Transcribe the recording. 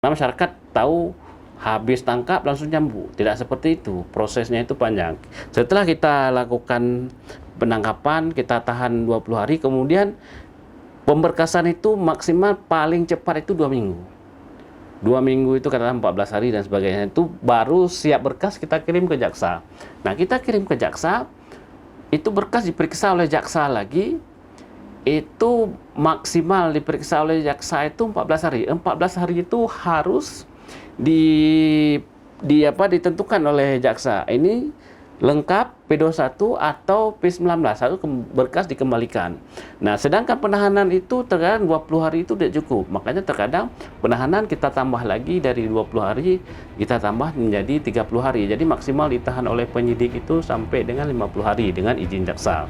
Nah, masyarakat tahu habis tangkap langsung nyambut. Tidak seperti itu, prosesnya itu panjang. Setelah kita lakukan penangkapan, kita tahan 20 hari, kemudian pemberkasan itu maksimal paling cepat itu 2 minggu. 2 minggu itu katakan 14 hari dan sebagainya, itu baru siap berkas kita kirim ke jaksa. Nah, kita kirim ke jaksa, itu berkas diperiksa oleh jaksa lagi, itu maksimal diperiksa oleh jaksa itu 14 hari. 14 hari itu harus ditentukan oleh jaksa. Ini lengkap P21 atau P19, satu berkas dikembalikan. Nah, sedangkan penahanan itu terkadang 20 hari itu tidak cukup. Makanya terkadang penahanan kita tambah lagi dari 20 hari, kita tambah menjadi 30 hari. Jadi maksimal ditahan oleh penyidik itu sampai dengan 50 hari dengan izin jaksa.